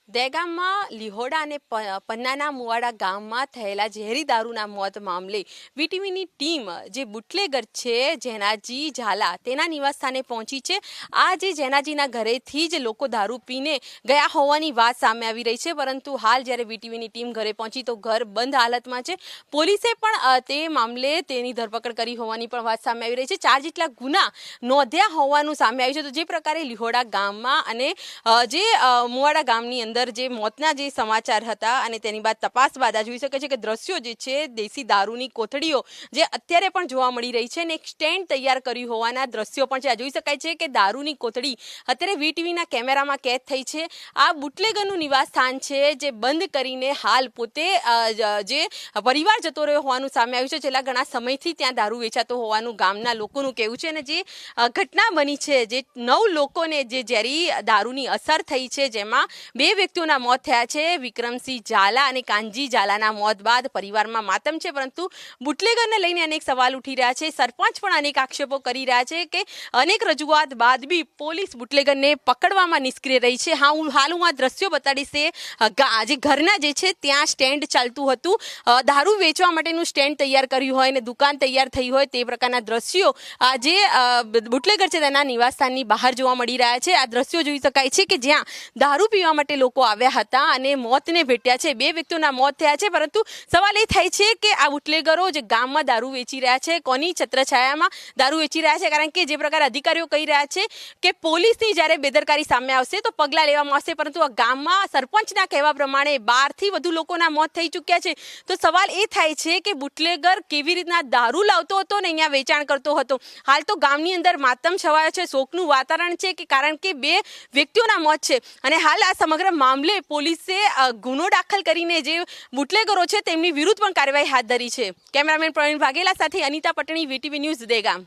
દહેગામમાં લીહોડા અને પન્નાના મુવાડા ગામમાં થયેલા ઝેરી દારૂના મોત મામલે વીટીવીની ટીમ જે બુટલેગર છે જેનાજી ઝાલા તેના નિવાસસ્થાને પહોંચી છે। આ જે જેનાજીના ઘરેથી જ લોકો દારૂ પીને ગયા હોવાની વાત સામે આવી રહી છે, પરંતુ હાલ જ્યારે વીટીવીની ટીમ ઘરે પહોંચી તો ઘર બંધ હાલતમાં છે। પોલીસે પણ તે મામલે તેની ધરપકડ કરી હોવાની પણ વાત સામે આવી રહી છે। 4 જેટલા ગુના નોંધ્યા હોવાનું સામે આવ્યું છે। તો જે પ્રકારે લીહોડા ગામમાં અને જે મુવાડા ગામની અંદર જે મોતના જે સમાચાર હતા અને તેની બાદ તપાસ બાદ આ જોઈ શકે છે કે દ્રશ્યો જે છે દેશી દારૂની કોથળીઓ જે અત્યારે પણ જોવા મળી રહી છે ને એક સ્ટેન્ડ તૈયાર કર્યું હોવાના દ્રશ્યો પણ છે। આ જોઈ શકાય છે કે દારૂની કોથળી અત્યારે વીટીવીના કેમેરામાં કેદ થઈ છે। આ બુટલેગરનું નિવાસ સ્થાન છે જે બંધ કરીને હાલ પોતે જે પરિવાર જતો રહ્યો હોવાનું સામે આવ્યું છે। છેલ્લા ઘણા સમયથી ત્યાં દારૂ વેચાતો હોવાનું ગામના લોકોનું કહેવું છે અને જે ઘટના બની છે જે 9 લોકોને જે ઝેરી દારૂની અસર થઈ છે જેમાં 2 વ્યક્તિઓના મોત થયા છે। વિક્રમસિંહ ઝાલા અને કાનજી ઝાલાના મોત બાદ પરિવારમાં માતમ છે, પરંતુ બુટલેગરને લઈને અનેક સવાલ ઉઠી રહ્યા છે। સરપંચ પણ અનેક આક્ષેપો કરી રહ્યા છે કે અનેક રજૂઆત બાદ બી પોલીસ બુટલેગરને પકડવામાં નિષ્ક્રિય રહી છે। હાલ હું આ દ્રશ્યો બતાડીશ। જે ઘરના જે છે ત્યાં સ્ટેન્ડ ચાલતું હતું, દારૂ વેચવા માટેનું સ્ટેન્ડ તૈયાર કર્યું હોય અને દુકાન તૈયાર થઈ હોય તે પ્રકારના દ્રશ્યો જે બુટલેગર છે તેના નિવાસસ્થાનની બહાર જોવા મળી રહ્યા છે। આ દ્રશ્યો જોઈ શકાય છે કે જ્યાં દારૂ પીવા માટે લોકો આવ્યા હતા અને મોતને ભેટ્યા છે। 2 વ્યક્તિઓના મોત થયા છે, પરંતુ સવાલ એ થાય છે કે આ બુટલેગરો જે ગામમાં દારૂ વેચી રહ્યા છે કોની છત્રછાયામાં દારૂ વેચી રહ્યા છે, કારણ કે જે પ્રકારે અધિકારીઓ કહી રહ્યા છે કે પોલીસની જ્યારે બેદરકારી સામે આવશે તો પગલાં લેવામાં આવશે, પરંતુ આ ગામમાં સરપંચના કહેવા પ્રમાણે 12 થી વધુ લોકોના મોત થઈ ચૂક્યા છે। તો સવાલ એ થાય છે કે બુટલેગર કેવી રીતના દારૂ લાવતો હતો ને અહીંયા વેચાણ કરતો હતો। હાલ તો ગામની અંદર માતમ છવાયો છે, શોકનું વાતાવરણ છે કે કારણ કે 2 વ્યક્તિઓના મોત છે અને હાલ આ સમગ્ર મામલે પોલીસે ગુનો દાખલ કરીને જે બુટલેગરો છે તેમની વિરુદ્ધ પણ કાર્યવાહી હાથ ધરી છે। કેમેરામેન પ્રવીણ વાઘેલા સાથે અનિતા પટણી, વીટીવી ન્યૂઝ, દહેગામ।